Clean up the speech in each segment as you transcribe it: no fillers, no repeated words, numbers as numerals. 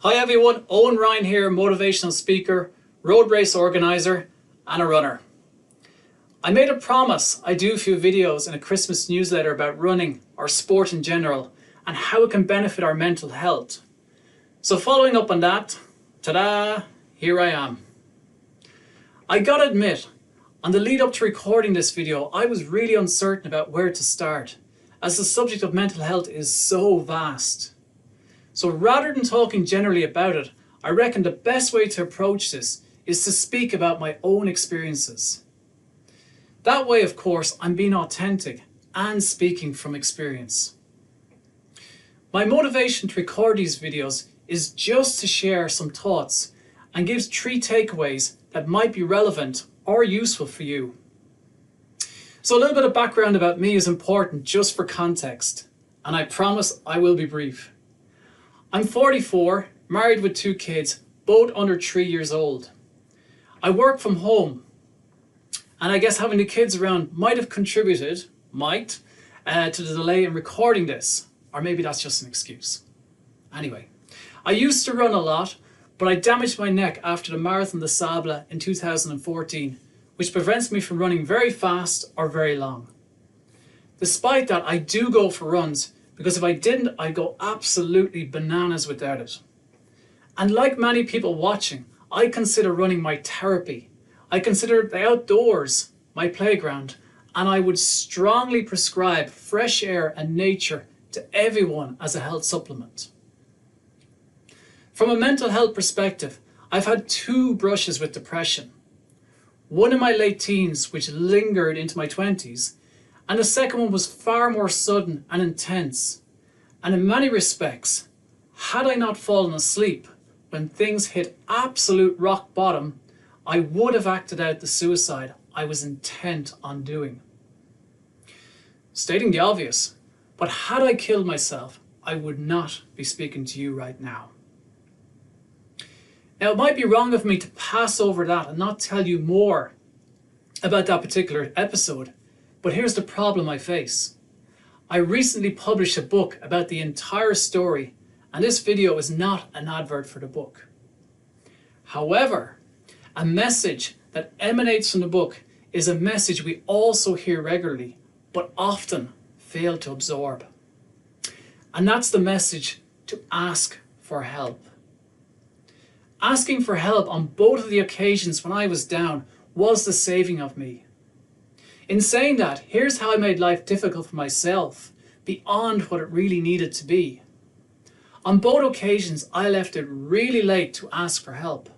Hi everyone, Eoin Ryan here, motivational speaker, road race organizer and a runner. I made a promise I'd do a few videos in a Christmas newsletter about running or sport in general and how it can benefit our mental health. So following up on that, ta-da, here I am. I gotta admit, on the lead up to recording this video, I was really uncertain about where to start, as the subject of mental health is so vast. So rather than talking generally about it, I reckon the best way to approach this is to speak about my own experiences. That way, of course, I'm being authentic and speaking from experience. My motivation to record these videos is just to share some thoughts and give 3 takeaways that might be relevant or useful for you. So a little bit of background about me is important just for context, and I promise I will be brief. I'm 44, married with 2 kids, both under 3 years old. I work from home, and I guess having the kids around might have contributed, to the delay in recording this, or maybe that's just an excuse. Anyway, I used to run a lot, but I damaged my neck after the Marathon des Sables in 2014, which prevents me from running very fast or very long. Despite that, I do go for runs, because if I didn't, I'd go absolutely bananas without it. And like many people watching, I consider running my therapy. I consider the outdoors my playground, and I would strongly prescribe fresh air and nature to everyone as a health supplement. From a mental health perspective, I've had 2 brushes with depression. One in my late teens, which lingered into my 20s, and the second one was far more sudden and intense. And in many respects, had I not fallen asleep when things hit absolute rock bottom, I would have acted out the suicide I was intent on doing. Stating the obvious, but had I killed myself, I would not be speaking to you right now. Now, it might be wrong of me to pass over that and not tell you more about that particular episode, but here's the problem I face. I recently published a book about the entire story, and this video is not an advert for the book. However, a message that emanates from the book is a message we also hear regularly, but often fail to absorb. And that's the message to ask for help. Asking for help on both of the occasions when I was down was the saving of me. In saying that, here's how I made life difficult for myself, beyond what it really needed to be. On both occasions, I left it really late to ask for help.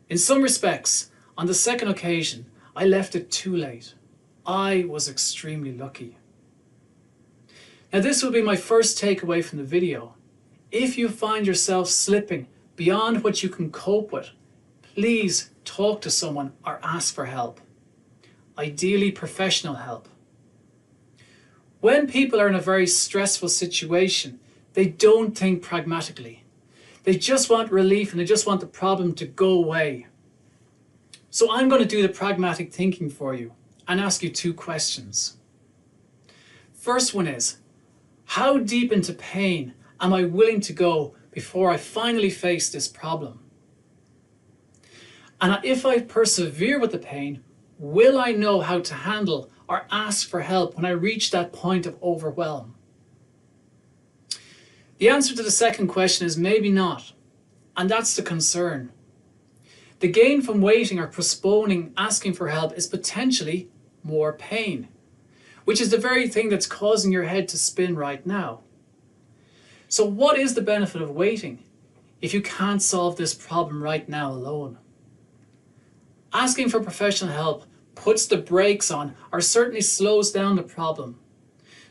In some respects, on the second occasion, I left it too late. I was extremely lucky. Now, this will be my first takeaway from the video. If you find yourself slipping beyond what you can cope with, please talk to someone or ask for help. Ideally, professional help. When people are in a very stressful situation, they don't think pragmatically. They just want relief and they just want the problem to go away. So I'm going to do the pragmatic thinking for you and ask you 2 questions. First one is, how deep into pain am I willing to go before I finally face this problem? And if I persevere with the pain, will I know how to handle or ask for help when I reach that point of overwhelm? The answer to the second question is maybe not, and that's the concern. The gain from waiting or postponing asking for help is potentially more pain, which is the very thing that's causing your head to spin right now. So what is the benefit of waiting if you can't solve this problem right now alone? Asking for professional help puts the brakes on or certainly slows down the problem,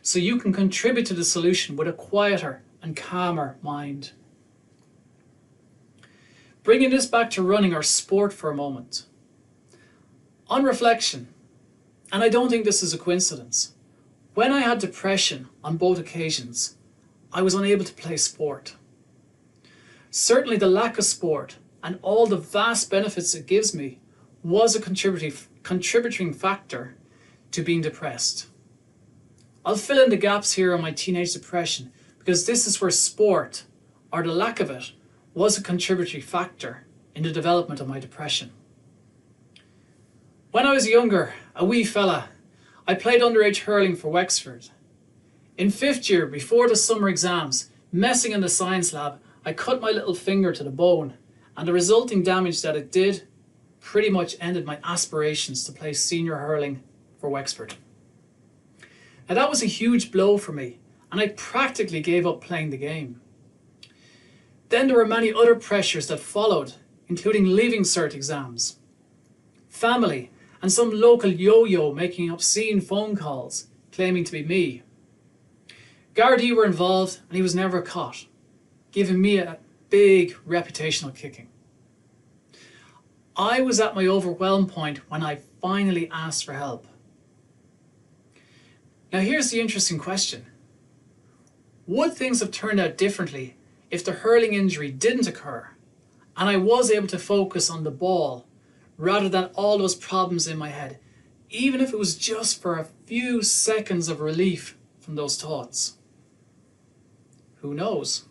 so you can contribute to the solution with a quieter and calmer mind. Bringing this back to running or sport for a moment. On reflection, and I don't think this is a coincidence, when I had depression on both occasions, I was unable to play sport. Certainly the lack of sport and all the vast benefits it gives me was a contributing factor to being depressed. I'll fill in the gaps here on my teenage depression because this is where sport, or the lack of it, was a contributory factor in the development of my depression. When I was younger, a wee fella, I played underage hurling for Wexford. In 5th year, before the summer exams, messing in the science lab, I cut my little finger to the bone, and the resulting damage that it did pretty much ended my aspirations to play senior hurling for Wexford. Now that was a huge blow for me, and I practically gave up playing the game. Then there were many other pressures that followed, including leaving cert exams, family, and some local yo-yo making obscene phone calls claiming to be me. Gardaí were involved and he was never caught, giving me a big reputational kicking. I was at my overwhelm point when I finally asked for help. Now here's the interesting question. Would things have turned out differently if the hurling injury didn't occur and I was able to focus on the ball rather than all those problems in my head, even if it was just for a few seconds of relief from those thoughts? Who knows?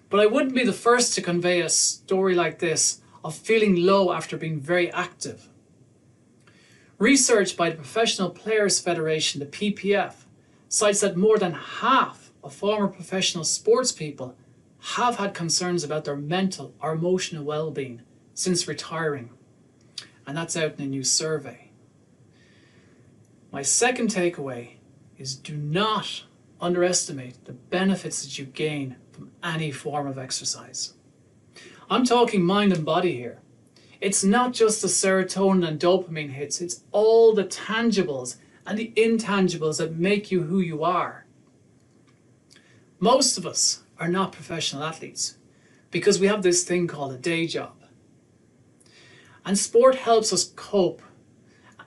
But I wouldn't be the first to convey a story like this of feeling low after being very active. Research by the Professional Players Federation, the PPF, cites that more than half of former professional sports people have had concerns about their mental or emotional well-being since retiring. And that's out in a new survey. My second takeaway is do not underestimate the benefits that you gain from any form of exercise. I'm talking mind and body here. It's not just the serotonin and dopamine hits, it's all the tangibles and the intangibles that make you who you are. Most of us are not professional athletes because we have this thing called a day job. And sport helps us cope,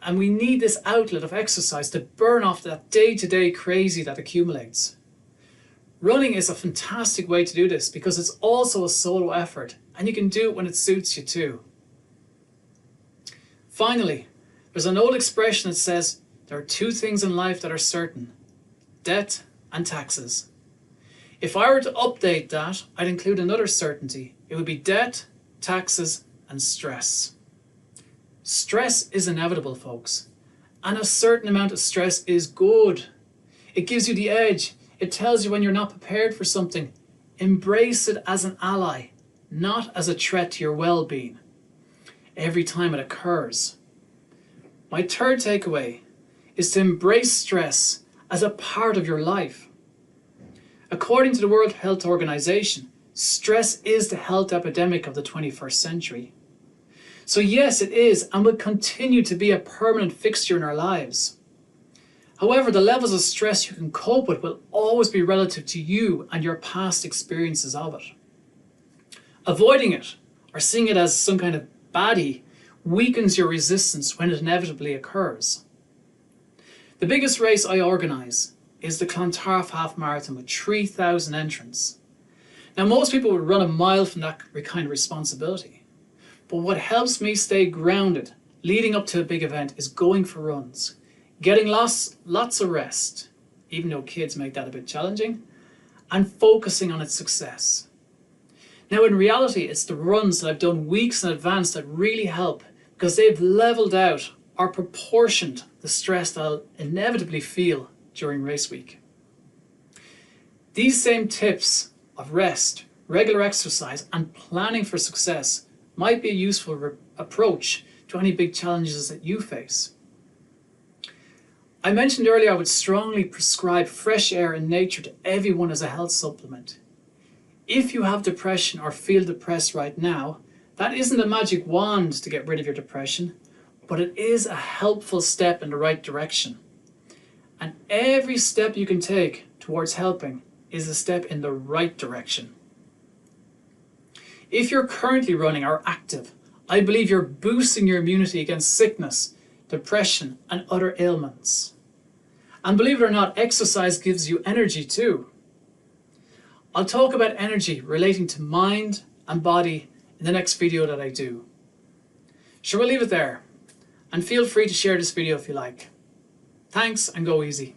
and we need this outlet of exercise to burn off that day-to-day crazy that accumulates. Running is a fantastic way to do this because it's also a solo effort and you can do it when it suits you too. Finally, there's an old expression that says there are two things in life that are certain: debt and taxes. If I were to update that, I'd include another certainty. It would be debt, taxes, and stress. Stress is inevitable, folks, and a certain amount of stress is good. It gives you the edge. It tells you when you're not prepared for something. Embrace it as an ally, not as a threat to your well-being every time it occurs. My third takeaway is to embrace stress as a part of your life. According to the World Health Organization, stress is the health epidemic of the 21st century. So yes, it is and will continue to be a permanent fixture in our lives. However, the levels of stress you can cope with will always be relative to you and your past experiences of it. Avoiding it or seeing it as some kind of baddie weakens your resistance when it inevitably occurs. The biggest race I organise is the Clontarf Half Marathon with 3,000 entrants. Now most people would run a mile from that kind of responsibility. But what helps me stay grounded leading up to a big event is going for runs, getting lots of rest, even though kids make that a bit challenging, and focusing on its success. Now in reality, it's the runs that I've done weeks in advance that really help because they've leveled out or proportioned the stress that I'll inevitably feel during race week. These same tips of rest, regular exercise, and planning for success might be a useful approach to any big challenges that you face. I mentioned earlier I would strongly prescribe fresh air and nature to everyone as a health supplement. If you have depression or feel depressed right now, that isn't a magic wand to get rid of your depression, but it is a helpful step in the right direction. And every step you can take towards helping is a step in the right direction. If you're currently running or active, I believe you're boosting your immunity against sickness, depression, and other ailments. And believe it or not, exercise gives you energy too. I'll talk about energy relating to mind and body in the next video that I do. Sure, we'll leave it there. And feel free to share this video if you like. Thanks and go easy.